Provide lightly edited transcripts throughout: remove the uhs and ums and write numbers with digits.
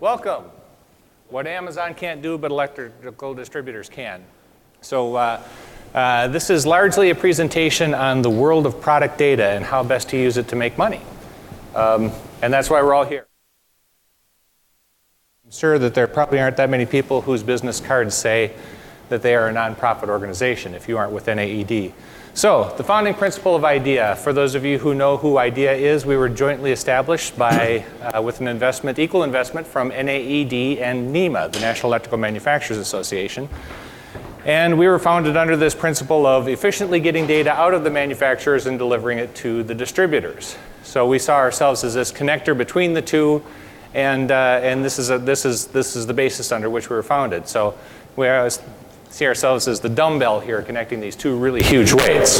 Welcome. What Amazon can't do, but electrical distributors can. So this is largely a presentation on the world of product data and how best to use it to make money. And that's why we're all here. I'm sure that there probably aren't that many people whose business cards say that they are a nonprofit organization if you aren't with NAED. So the founding principle of IDEA, for those of you who know who IDEA is, we were jointly established by, with an investment, equal investment from NAED and NEMA, the National Electrical Manufacturers Association. And we were founded under this principle of efficiently getting data out of the manufacturers and delivering it to the distributors. So we saw ourselves as this connector between the two, and this is the basis under which we were founded. So we see ourselves as the dumbbell here connecting these two really huge weights.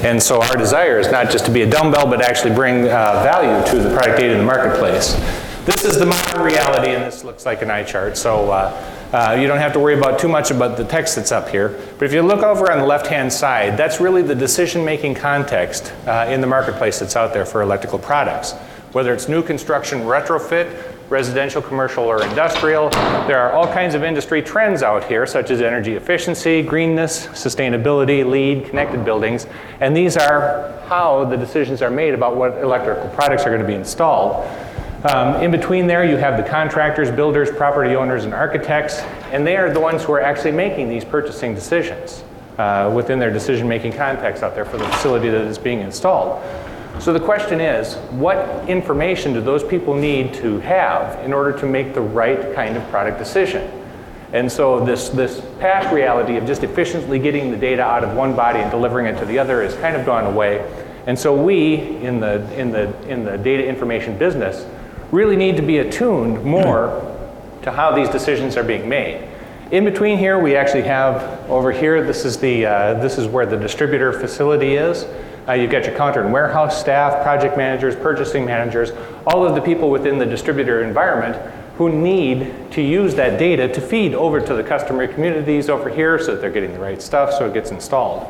And so our desire is not just to be a dumbbell, but actually bring value to the product data in the marketplace. This is the modern reality, and this looks like an eye chart. So you don't have to worry about too much about the text that's up here. But if you look over on the left-hand side, that's really the decision-making context in the marketplace that's out there for electrical products. Whether it's new construction, retrofit, residential, commercial, or industrial, there are all kinds of industry trends out here, such as energy efficiency, greenness, sustainability, LEED, connected buildings. And these are how the decisions are made about what electrical products are going to be installed. In between there, you have the contractors, builders, property owners, and architects, and they are the ones who are actually making these purchasing decisions within their decision-making context out there for the facility that is being installed. So the question is, what information do those people need to have in order to make the right kind of product decision? And so this past reality of just efficiently getting the data out of one body and delivering it to the other has kind of gone away. And so we, in the data information business, really need to be attuned more to how these decisions are being made. In between here, we actually have over here, this is where the distributor facility is. You've got your counter and warehouse staff, project managers, purchasing managers, all of the people within the distributor environment who need to use that data to feed over to the customer communities over here so that they're getting the right stuff so it gets installed.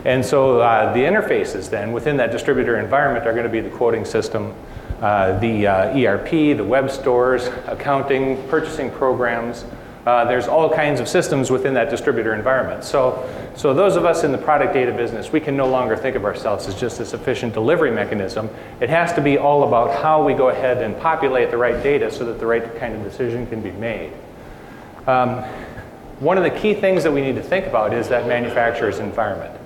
And so the interfaces then within that distributor environment are going to be the quoting system, the ERP, the web stores, accounting, purchasing programs. There's all kinds of systems within that distributor environment. So those of us in the product data business, we can no longer think of ourselves as just this efficient delivery mechanism. It has to be all about how we go ahead and populate the right data so that the right kind of decision can be made. One of the key things that we need to think about is that manufacturer's environment.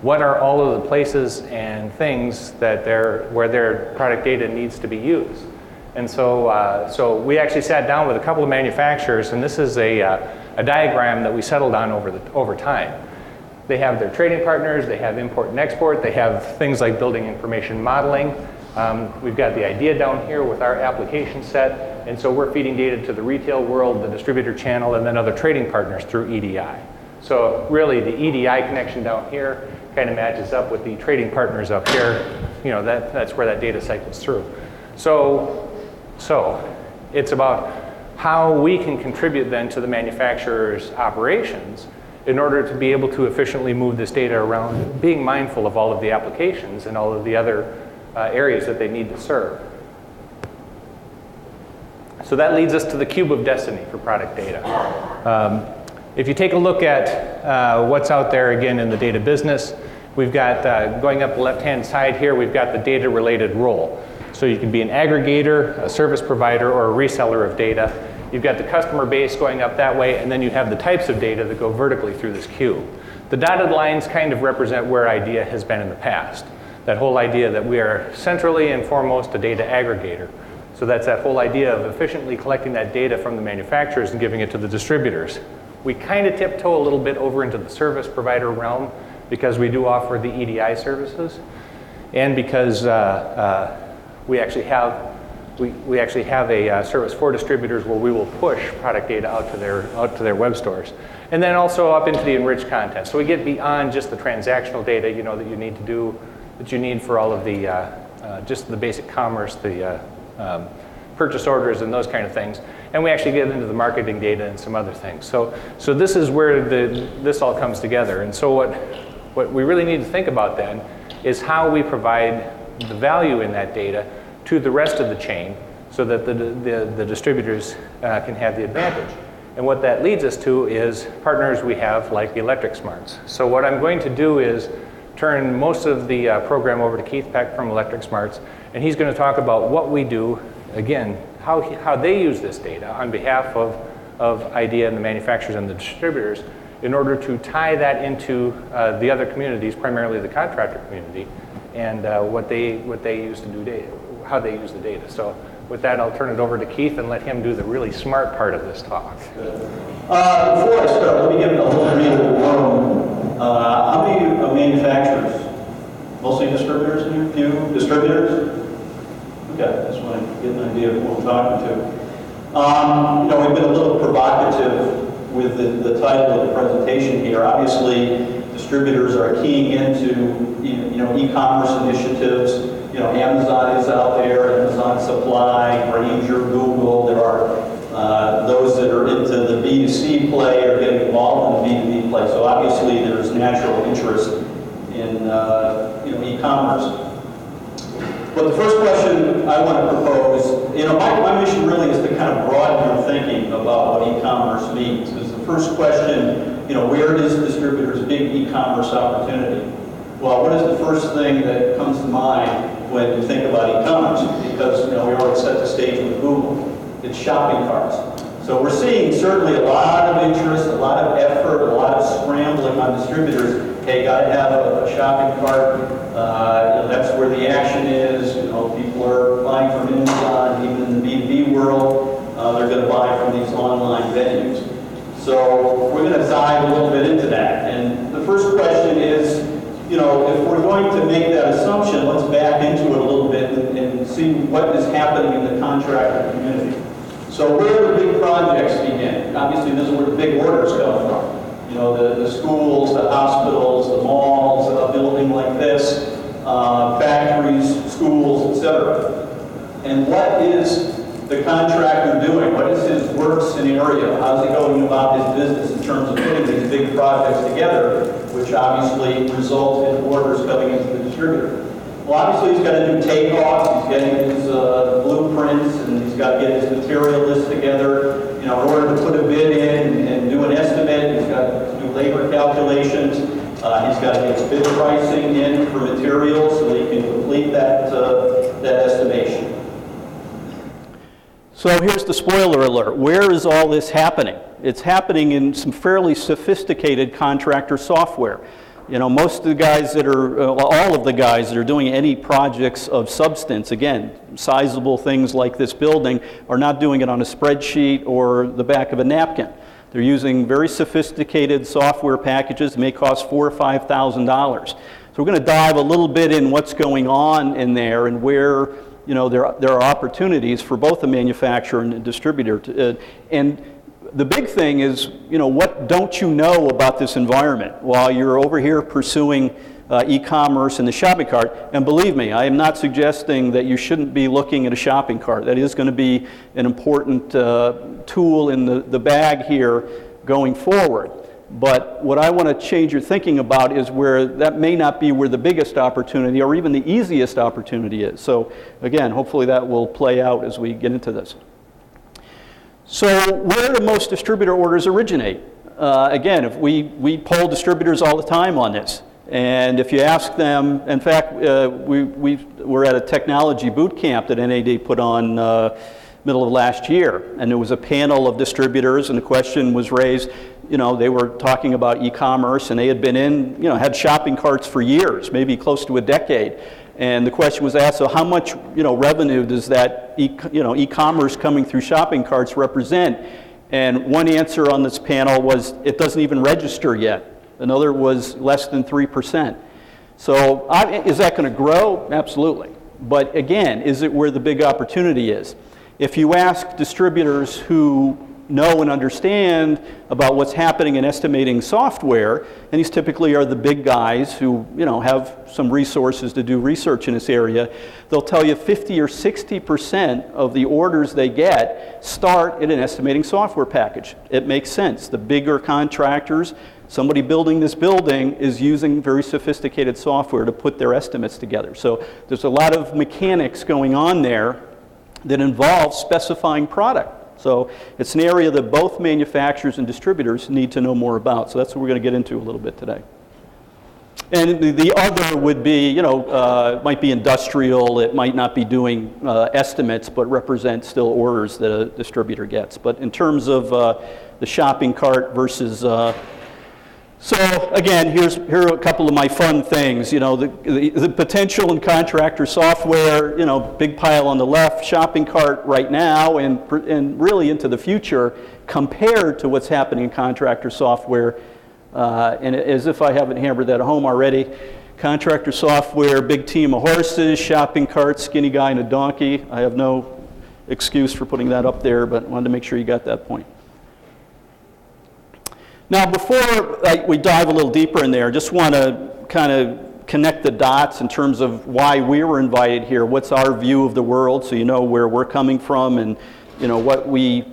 What are all of the places and things that where their product data needs to be used? And so we actually sat down with a couple of manufacturers, and this is a diagram that we settled on over time. They have their trading partners, they have import and export, they have things like building information modeling. We've got the idea down here with our application set, and so we're feeding data to the retail world, the distributor channel, and then other trading partners through EDI. So really the EDI connection down here kind of matches up with the trading partners up here. You know, that's where that data cycles through. So it's about how we can contribute then to the manufacturer's operations in order to be able to efficiently move this data around, being mindful of all of the applications and all of the other areas that they need to serve. So that leads us to the cube of destiny for product data. If you take a look at what's out there again in the data business, we've got, going up the left-hand side here, we've got the data-related role. So you can be an aggregator, a service provider, or a reseller of data. You've got the customer base going up that way, and then you have the types of data that go vertically through this cube. The dotted lines kind of represent where IDEA has been in the past. That whole idea that we are centrally and foremost a data aggregator. So that's that whole idea of efficiently collecting that data from the manufacturers and giving it to the distributors. We kind of tiptoe a little bit over into the service provider realm because we do offer the EDI services, and because we actually have a service for distributors where we will push product data out to their web stores, and then also up into the enriched content. So we get beyond just the transactional data, you know, that you need for all of the just the basic commerce, the purchase orders and those kind of things, and we actually get into the marketing data and some other things. So this is where this all comes together. And so what we really need to think about then is how we provide the value in that data to the rest of the chain so that the distributors can have the advantage. And what that leads us to is partners we have like the Electric Smarts. So what I'm going to do is turn most of the program over to Keith Peck from Electric Smarts, and he's going to talk about what we do, again, how they use this data on behalf of IDEA and the manufacturers and the distributors in order to tie that into the other communities, primarily the contractor community, and what they use to do data, how they use the data. So with that, I'll turn it over to Keith and let him do the really smart part of this talk. Before I start, let me give a little bit of the room. How many manufacturers? Mostly distributors in here? Few distributors? Okay, just want to get an idea of who I'm talking to. You know, we've been a little provocative with the title of the presentation here. Obviously, distributors are keying into e-commerce initiatives. You know, Amazon is out there, Amazon Supply, Grainger, Google. There are those that are into the B2C play or getting involved in the B2B play. So obviously, there's natural interest in e-commerce. But the first question I want to propose, you know, my mission really is to kind of broaden your thinking about what e-commerce means. Because the first question, you know, where is distributors' big e-commerce opportunity? Well, what is the first thing that comes to mind when you think about e-commerce? Because, you know, we already set the stage with Google. It's shopping carts. So we're seeing certainly a lot of interest, a lot of effort, a lot of scrambling on distributors. Hey, got to have a shopping cart. You know, that's where the action is. You know, people are buying from Amazon, even in the B2B world. They're going to buy from these online venues. So we're going to dive a little bit into that. And the first question is, you know, if we're going to make that assumption, let's back into it a little bit and see what is happening in the contractor community. So where do the big projects begin? Obviously, this is where the big orders come from. You know, the schools, the hospitals, the malls, a building like this, factories, schools, etc. And what is the contractor doing? What is his work scenario? How's he going about his business in terms of putting these big projects together, which obviously result in orders coming into the distributor? Well, obviously he's got to do takeoffs, he's getting his blueprints, and he's got to get his material list together. You know, in order to put a bid in and do an estimate, he's got to do labor calculations. He's got to get his bid pricing in for materials so that he can complete that estimation. So here's the spoiler alert. Where is all this happening? It's happening in some fairly sophisticated contractor software. You know, most of the guys that are, all of the guys that are doing any projects of substance, again, sizable things like this building, are not doing it on a spreadsheet or the back of a napkin. They're using very sophisticated software packages that may cost $4,000 or $5,000. So we're going to dive a little bit in what's going on in there and where, you know, there are opportunities for both the manufacturer and the distributor. And the big thing is, you know, what don't you know about this environment while you're over here pursuing e-commerce and the shopping cart? And believe me, I am not suggesting that you shouldn't be looking at a shopping cart. That is going to be an important tool in the bag here going forward. But what I want to change your thinking about is where that may not be where the biggest opportunity or even the easiest opportunity is. So again, hopefully that will play out as we get into this. So where do most distributor orders originate? Again, if we poll distributors all the time on this. And if you ask them, in fact, we were at a technology boot camp that NAED put on middle of last year. And there was a panel of distributors and the question was raised, you know, they were talking about e-commerce and they had been in, you know, had shopping carts for years, maybe close to a decade. And the question was asked, so how much, you know, revenue does that e-commerce coming through shopping carts represent? And one answer on this panel was it doesn't even register yet. Another was less than 3%. So is that going to grow? Absolutely. But again, is it where the big opportunity is? If you ask distributors who know and understand about what's happening in estimating software, and these typically are the big guys who, you know, have some resources to do research in this area, they'll tell you 50 or 60% of the orders they get start in an estimating software package. It makes sense. The bigger contractors, somebody building this building is using very sophisticated software to put their estimates together. So there's a lot of mechanics going on there. that involves specifying product. So it's an area that both manufacturers and distributors need to know more about. So that's what we're going to get into a little bit today. And the other would be, it might be industrial, it might not be doing estimates, but represent still orders that a distributor gets. But in terms of the shopping cart versus, so again, here are a couple of my fun things. The potential in contractor software, big pile on the left, shopping cart right now, and really into the future compared to what's happening in contractor software. And as if I haven't hammered that home already, contractor software, big team of horses, shopping cart, skinny guy and a donkey. I have no excuse for putting that up there, but wanted to make sure you got that point. Now, before we dive a little deeper in there, just want to kind of connect the dots in terms of why we were invited here. What's our view of the world, so you know where we're coming from, and what we,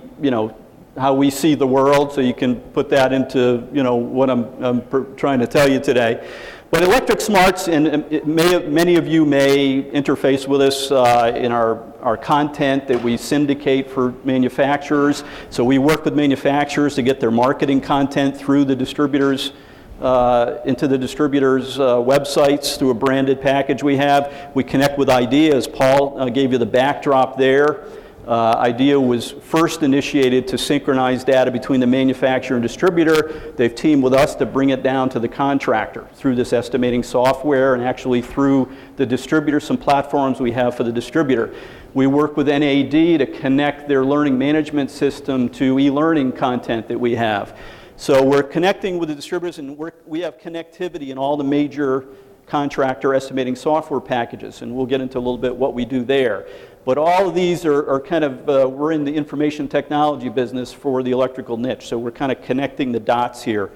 how we see the world, so you can put that into, what I'm trying to tell you today. But Electric Smarts, and many of you may interface with us in our content that we syndicate for manufacturers. So we work with manufacturers to get their marketing content through the distributors, into the distributors' websites through a branded package we have. We connect with IDEA, as Paul gave you the backdrop there. IDEA was first initiated to synchronize data between the manufacturer and distributor. They've teamed with us to bring it down to the contractor through this estimating software, and actually through the distributor, some platforms we have for the distributor. We work with NAED to connect their learning management system to e-learning content that we have. So we're connecting with the distributors, and we have connectivity in all the major contractor estimating software packages, and we'll get into a little bit what we do there. But all of these are kind of, we're in the information technology business for the electrical niche, so we're kind of connecting the dots here.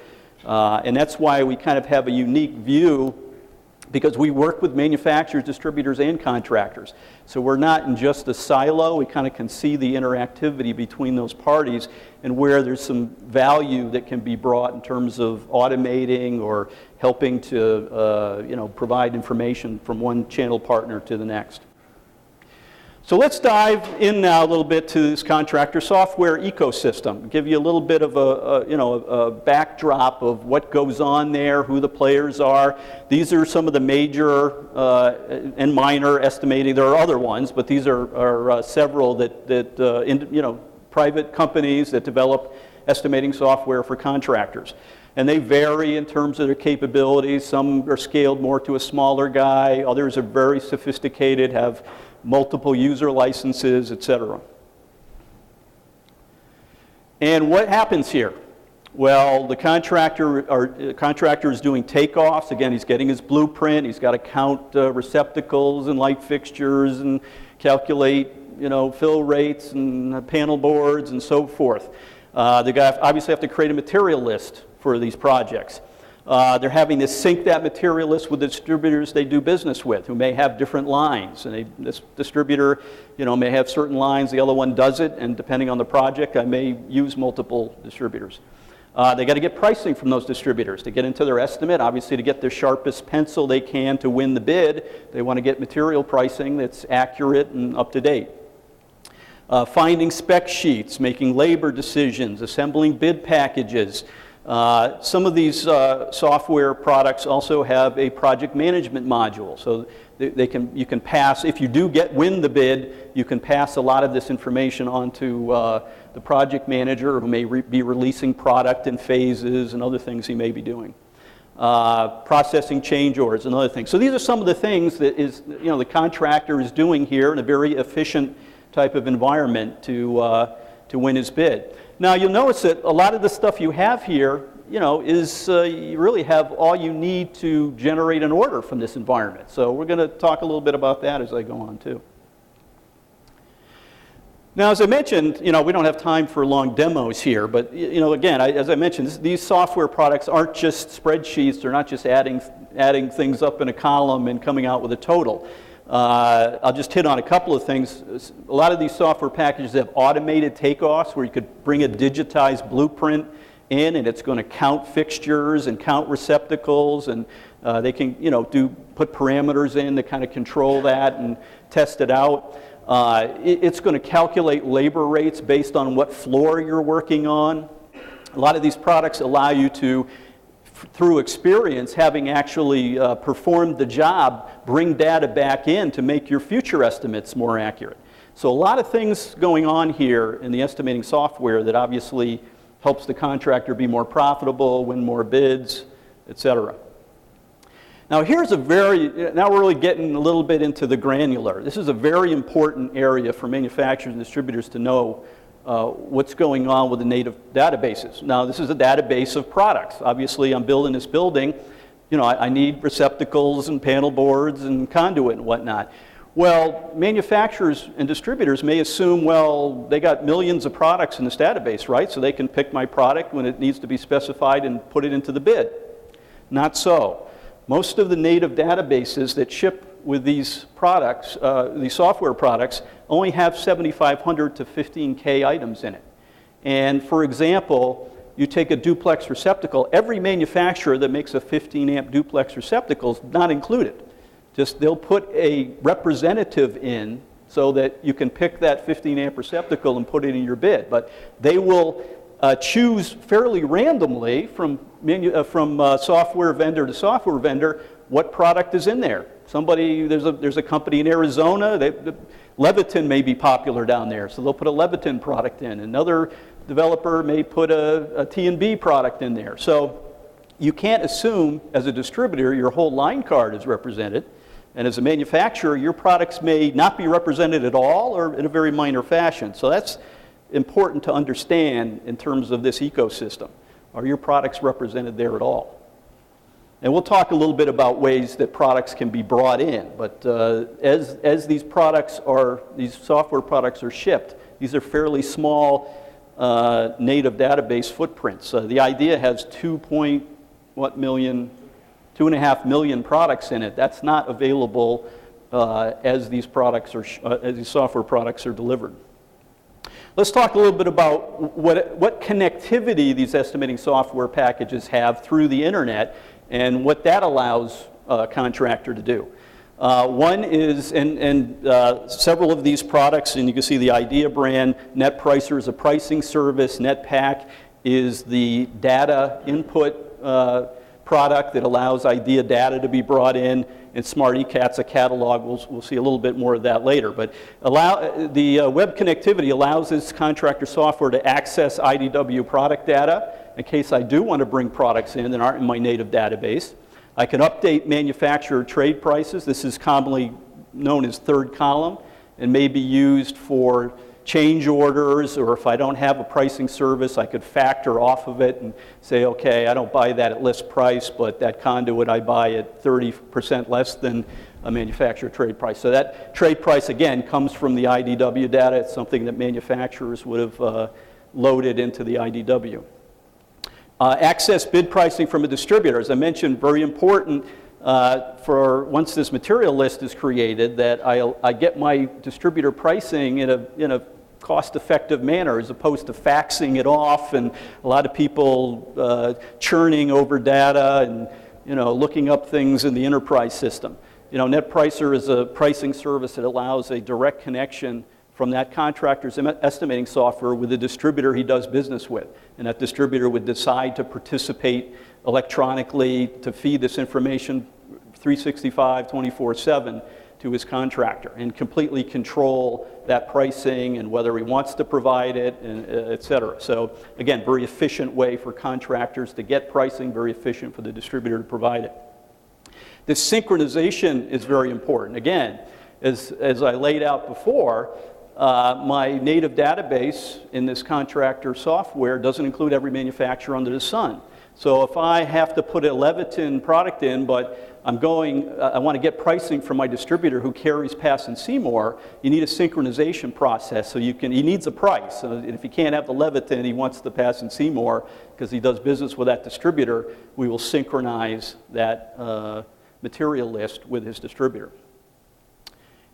And that's why we kind of have a unique view, because we work with manufacturers, distributors, and contractors. So we're not in just a silo, we kind of can see the interactivity between those parties and where there's some value that can be brought in terms of automating or helping to provide information from one channel partner to the next. So let's dive in now a little bit to this contractor software ecosystem. Give you a little bit of a backdrop of what goes on there, who the players are. These are some of the major and minor estimating. There are other ones, but these are several that private companies that develop estimating software for contractors. And they vary in terms of their capabilities. Some are scaled more to a smaller guy. Others are very sophisticated, have multiple user licenses, etc. And what happens here? Well, the contractor is doing takeoffs. Again, he's getting his blueprint. He's got to count receptacles and light fixtures and calculate, fill rates and panel boards and so forth. The guy obviously have to create a material list for these projects. They're having to sync that material list with the distributors they do business with, who may have different lines. And this distributor, may have certain lines, the other one doesn't, and depending on the project, I may use multiple distributors. They got to get pricing from those distributors to get into their estimate, obviously to get the sharpest pencil they can to win the bid. They want to get material pricing that's accurate and up to date. Finding spec sheets, making labor decisions, assembling bid packages. Some of these software products also have a project management module, so you can pass, if you do win the bid, you can pass a lot of this information on to the project manager, who may be releasing product in phases and other things he may be doing. Processing change orders and other things. So these are some of the things that the contractor is doing here in a very efficient type of environment to win his bid. Now you'll notice that a lot of the stuff you have here, is you really have all you need to generate an order from this environment. So we're going to talk a little bit about that as I go on too. Now, as I mentioned, we don't have time for long demos here, but again, as I mentioned, these software products aren't just spreadsheets. They're not just adding things up in a column and coming out with a total. I'll just hit on a couple of things. A lot of these software packages have automated takeoffs where you could bring a digitized blueprint in, and it's going to count fixtures and count receptacles, and they can put parameters in to kind of control that and test it out. It's going to calculate labor rates based on what floor you're working on. A lot of these products allow you to, through experience, having actually performed the job, bring data back in to make your future estimates more accurate. So a lot of things going on here in the estimating software that obviously helps the contractor be more profitable, win more bids, etc. Now now we're really getting a little bit into the granular. This is a very important area for manufacturers and distributors to know what's going on with the native databases. Now this is a database of products. Obviously I'm building this building, you know, I need receptacles and panel boards and conduit and whatnot. Well, manufacturers and distributors may assume, well, they got millions of products in this database, right? So they can pick my product when it needs to be specified and put it into the bid. Not so. Most of the native databases that ship with these products, these software products, only have 7,500 to 15K items in it. And for example, you take a duplex receptacle, every manufacturer that makes a 15 amp duplex receptacle is not included. Just they'll put a representative in so that you can pick that 15 amp receptacle and put it in your bid. But they will choose fairly randomly from software vendor to software vendor what product is in there. There's a company in Arizona, Leviton may be popular down there, so they'll put a Leviton product in. Another developer may put a T&B product in there. So you can't assume as a distributor your whole line card is represented. And as a manufacturer, your products may not be represented at all or in a very minor fashion. So that's important to understand in terms of this ecosystem. Are your products represented there at all? And we'll talk a little bit about ways that products can be brought in. But as these software products are shipped, these are fairly small native database footprints. The idea has 2.5 million products in it. That's not available as these software products are delivered. Let's talk a little bit about what connectivity these estimating software packages have through the internet and what that allows a contractor to do. One is, several of these products, and you can see the Idea brand, NetPricer is a pricing service, NetPack is the data input product that allows Idea data to be brought in, and SmartyCat's a catalog. We'll see a little bit more of that later. But the web connectivity allows this contractor software to access IDW product data in case I do want to bring products in that aren't in my native database. I can update manufacturer trade prices. This is commonly known as third column and may be used for change orders, or if I don't have a pricing service, I could factor off of it and say, okay, I don't buy that at list price, but that conduit I buy at 30% less than a manufacturer trade price. So that trade price, again, comes from the IDW data. It's something that manufacturers would have loaded into the IDW. Access bid pricing from a distributor. As I mentioned, very important for once this material list is created, that I get my distributor pricing in a cost-effective manner as opposed to faxing it off and a lot of people churning over data and looking up things in the enterprise system. NetPricer is a pricing service that allows a direct connection from that contractor's estimating software with the distributor he does business with. And that distributor would decide to participate electronically to feed this information 365, 24/7 to his contractor and completely control that pricing and whether he wants to provide it, and et cetera. So again, very efficient way for contractors to get pricing, very efficient for the distributor to provide it. This synchronization is very important. Again, as I laid out before, my native database in this contractor software doesn't include every manufacturer under the sun. So if I have to put a Leviton product in, but I want to get pricing from my distributor who carries Pass and Seymour, you need a synchronization process. So he needs a price. And if he can't have the Leviton, he wants the Pass and Seymour because he does business with that distributor, we will synchronize that material list with his distributor.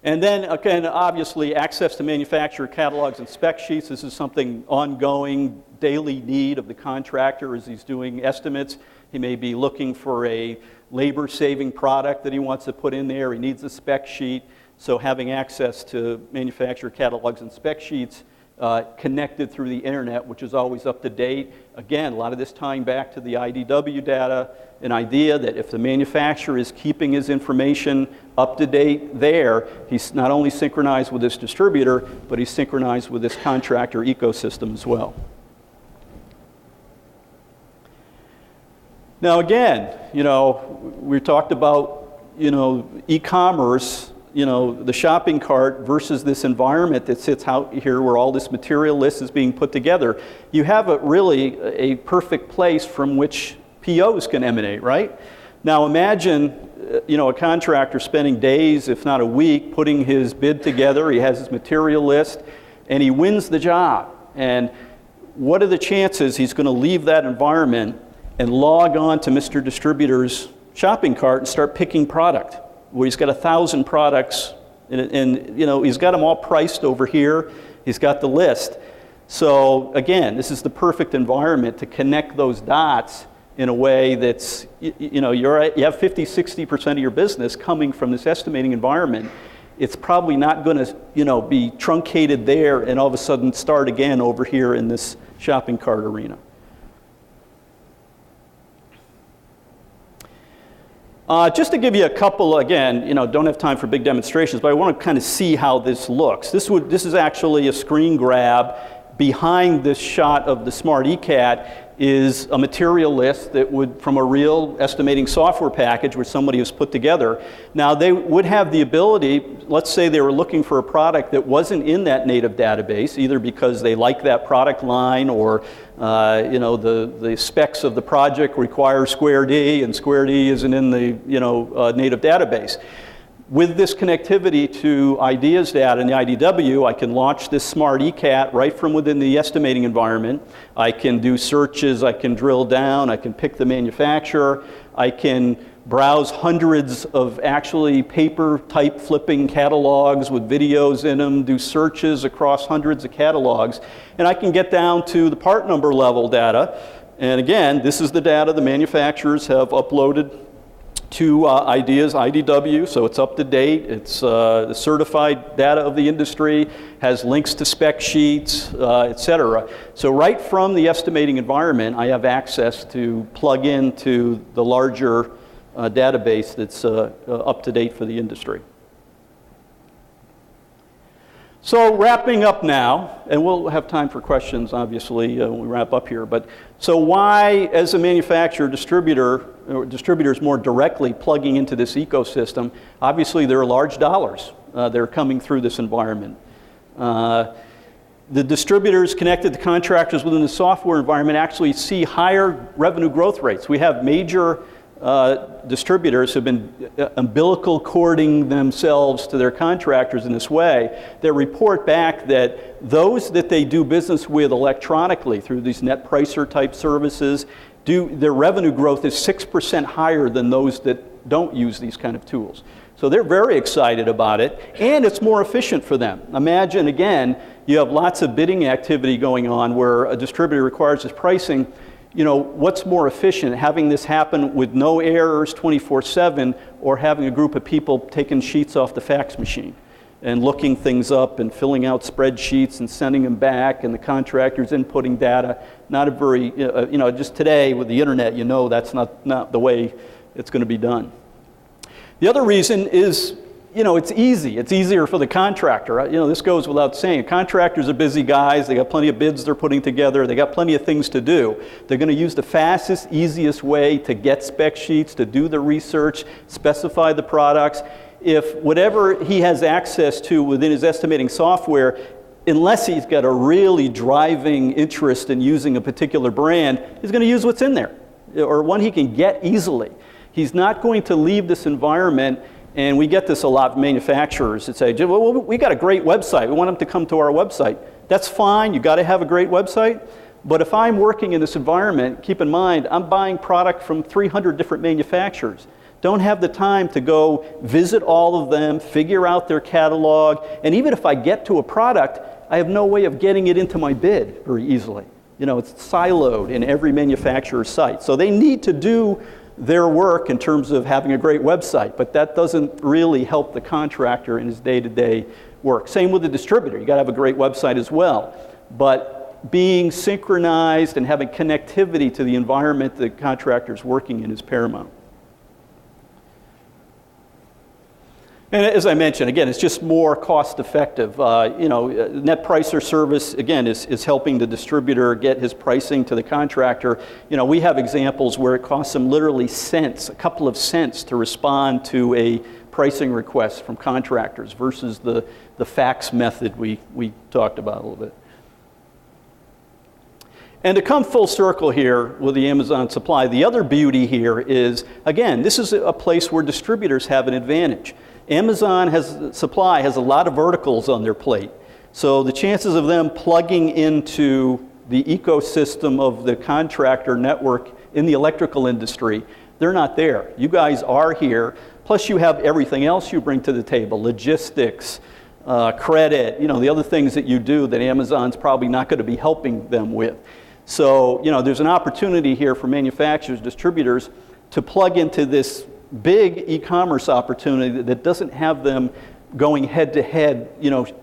And then, again, obviously, access to manufacturer catalogs and spec sheets. This is something ongoing, daily need of the contractor as he's doing estimates. He may be looking for a labor-saving product that he wants to put in there. He needs a spec sheet. So having access to manufacturer catalogs and spec sheets connected through the internet, which is always up to date. Again, a lot of this tying back to the IDW data, an idea that if the manufacturer is keeping his information up to date there, he's not only synchronized with his distributor, but he's synchronized with his contractor ecosystem as well. Now again, we talked about, e-commerce, the shopping cart versus this environment that sits out here where all this material list is being put together. You have really a perfect place from which POs can emanate, right? Now imagine, a contractor spending days, if not a week, putting his bid together. He has his material list, and he wins the job. And what are the chances he's going to leave that environment and log on to Mr. Distributor's shopping cart and start picking product, where he's got 1,000 products, and he's got them all priced over here. He's got the list. So again, this is the perfect environment to connect those dots in a way that's, you have 50, 60% of your business coming from this estimating environment. It's probably not going to, be truncated there and all of a sudden start again over here in this shopping cart arena. Just to give you a couple, again, don't have time for big demonstrations, but I want to kind of see how this looks. This is actually a screen grab. Behind this shot of the SmartyCat is a material list that would, from a real estimating software package which somebody has put together. Now they would have the ability, let's say they were looking for a product that wasn't in that native database, either because they like that product line or the specs of the project require Square D and Square D isn't in the native database. With this connectivity to ideas data and the IDW, I can launch this SmartyCat right from within the estimating environment. I can do searches, I can drill down, I can pick the manufacturer, I can browse hundreds of actually paper type flipping catalogs with videos in them, do searches across hundreds of catalogs, and I can get down to the part number level data. And again, this is the data the manufacturers have uploaded to Ideas IDW, so it's up to date. It's the certified data of the industry, has links to spec sheets, etc. So right from the estimating environment, I have access to plug into the larger database that's up to date for the industry. So wrapping up now, and we'll have time for questions, obviously, when we wrap up here. But so why, as a manufacturer, distributors more directly plugging into this ecosystem? Obviously, there are large dollars that are coming through this environment. The distributors connected to contractors within the software environment actually see higher revenue growth rates. We have major distributors who've been umbilical cording themselves to their contractors in this way. They report back that those that they do business with electronically through these net pricer type services, their revenue growth is 6% higher than those that don't use these kind of tools. So they're very excited about it, and it's more efficient for them. Imagine, again, you have lots of bidding activity going on where a distributor requires this pricing. What's more efficient, having this happen with no errors 24/7 or having a group of people taking sheets off the fax machine and looking things up and filling out spreadsheets and sending them back and the contractors inputting data? Not a very, just today with the internet, that's not the way it's going to be done. The other reason is, it's easy. It's easier for the contractor. This goes without saying. Contractors are busy guys. They got plenty of bids they're putting together. They got plenty of things to do. They're going to use the fastest, easiest way to get spec sheets, to do the research, specify the products. If whatever he has access to within his estimating software, unless he's got a really driving interest in using a particular brand, he's going to use what's in there, or one he can get easily. He's not going to leave this environment. And we get this a lot from manufacturers that say, well, we got a great website. We want them to come to our website. That's fine. You got to have a great website. But if I'm working in this environment, keep in mind, I'm buying product from 300 different manufacturers. Don't have the time to go visit all of them, figure out their catalog. And even if I get to a product, I have no way of getting it into my bid very easily. It's siloed in every manufacturer's site. So they need to do their work in terms of having a great website, but that doesn't really help the contractor in his day-to-day work. Same with the distributor. You got to have a great website as well, but being synchronized and having connectivity to the environment the contractor is working in is paramount. And as I mentioned, again, it's just more cost-effective. Net price or service, again, is helping the distributor get his pricing to the contractor. We have examples where it costs them literally cents, a couple of cents, to respond to a pricing request from contractors versus the fax method we talked about a little bit. And to come full circle here with the Amazon supply, the other beauty here is, again, this is a place where distributors have an advantage. Amazon supply has a lot of verticals on their plate. So the chances of them plugging into the ecosystem of the contractor network in the electrical industry, they're not there. You guys are here. Plus you have everything else you bring to the table, logistics, credit, the other things that you do that Amazon's probably not going to be helping them with. So, there's an opportunity here for manufacturers, distributors, to plug into this big e-commerce opportunity that doesn't have them going head to head,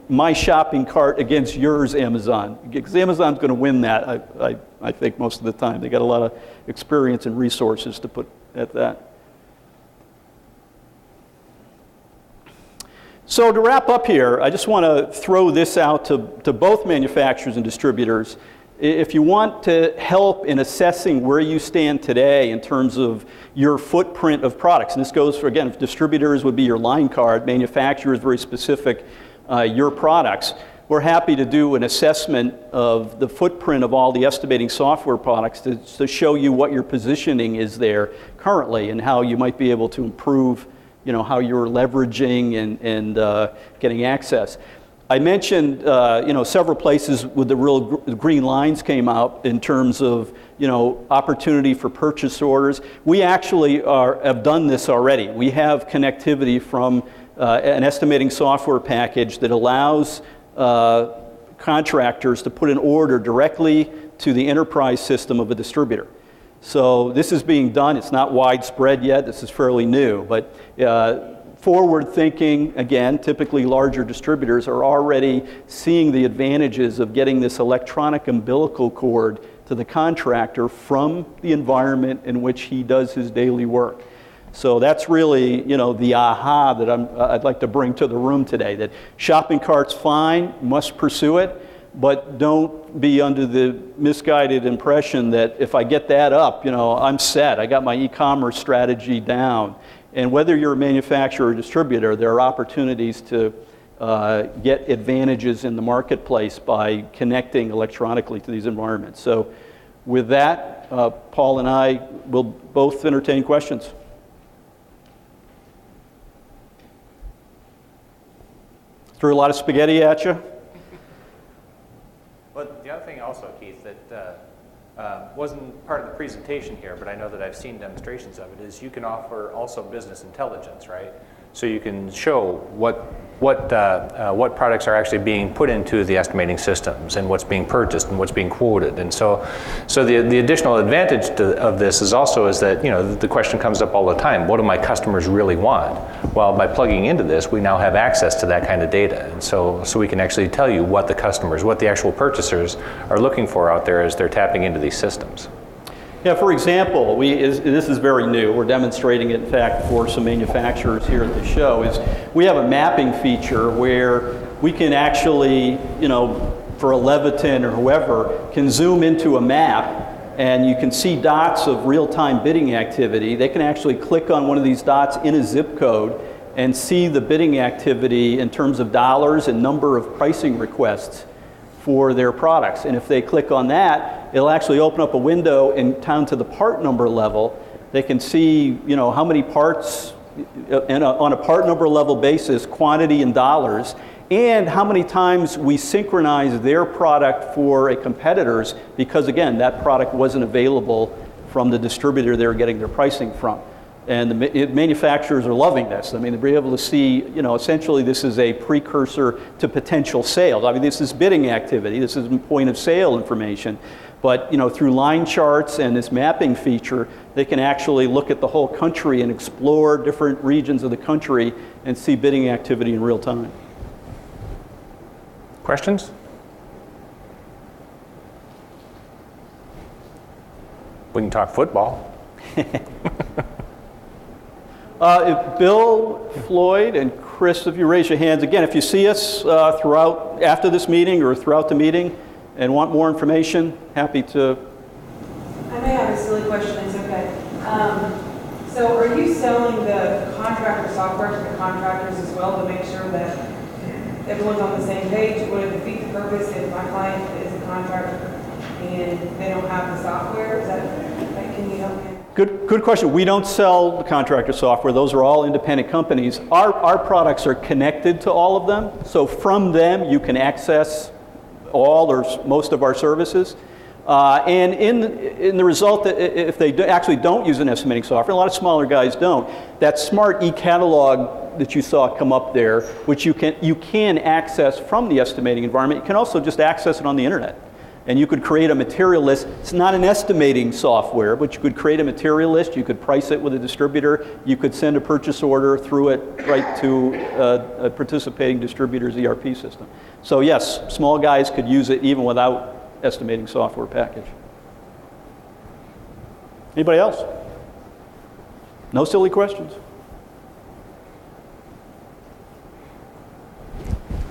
my shopping cart against yours, Amazon. Because Amazon's going to win that, I think, most of the time. They got a lot of experience and resources to put at that. So to wrap up here, I just want to throw this out to both manufacturers and distributors. If you want to help in assessing where you stand today in terms of your footprint of products, and this goes for, again, if distributors would be your line card, manufacturers very specific, your products, we're happy to do an assessment of the footprint of all the estimating software products to show you what your positioning is there currently and how you might be able to improve, how you're leveraging and getting access. I mentioned, several places with the real green lines came out in terms of, opportunity for purchase orders. We actually have done this already. We have connectivity from an estimating software package that allows contractors to put an order directly to the enterprise system of a distributor. So this is being done. It's not widespread yet. This is fairly new, but forward thinking, again, typically larger distributors are already seeing the advantages of getting this electronic umbilical cord to the contractor from the environment in which he does his daily work. So that's really, the aha that I'd like to bring to the room today, that shopping cart's fine, must pursue it, but don't be under the misguided impression that if I get that up, I'm set. I got my e-commerce strategy down. And whether you're a manufacturer or distributor, there are opportunities to get advantages in the marketplace by connecting electronically to these environments. So with that, Paul and I will both entertain questions. Threw a lot of spaghetti at you. Well, the other thing also, Keith, that wasn't part of the presentation here, but I know that I've seen demonstrations of it, is you can offer also business intelligence, right? So you can show what products are actually being put into the estimating systems and what's being purchased and what's being quoted. And so the additional advantage of this is that, the question comes up all the time, what do my customers really want? Well, by plugging into this, we now have access to that kind of data. And so we can actually tell you what the customers, what the actual purchasers are looking for out there as they're tapping into these systems. Yeah, for example, this is very new. We're demonstrating it, in fact, for some manufacturers here at the show, is we have a mapping feature where we can actually, for a Leviton or whoever, can zoom into a map and you can see dots of real-time bidding activity. They can actually click on one of these dots in a zip code and see the bidding activity in terms of dollars and number of pricing requests for their products. And if they click on that, it'll actually open up a window and down to the part number level. They can see, how many parts on a part number level basis, quantity in dollars, and how many times we synchronize their product for a competitor's because, again, that product wasn't available from the distributor they were getting their pricing from. And the manufacturers are loving this. I mean, to be able to see, you know, essentially this is a precursor to potential sales. I mean, this is bidding activity. This is point of sale information. But, you know, through line charts and this mapping feature, they can actually look at the whole country and explore different regions of the country and see bidding activity in real time. Questions? We can talk football. If Bill, Floyd, and Chris, if you raise your hands, again, if you see us throughout, after this meeting or throughout the meeting and want more information, happy to. I may have a silly question, it's okay. So are you selling the contractor software to the contractors as well to make sure that everyone's on the same page? Would it defeat the purpose if my client is a contractor and they don't have the software? Is that, can you help me? Good question. We don't sell the contractor software. Those are all independent companies. Our products are connected to all of them. So from them, you can access all or most of our services. And in the result, that if they actually don't use an estimating software, a lot of smaller guys don't, that smart e-catalog that you saw come up there, which you can access from the estimating environment, you can also just access it on the internet. And you could create a material list. It's not an estimating software, but you could create a material list. You could price it with a distributor. You could send a purchase order through it right to a participating distributor's ERP system. So yes, small guys could use it even without estimating software package. Anybody else? No silly questions?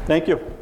Thank you.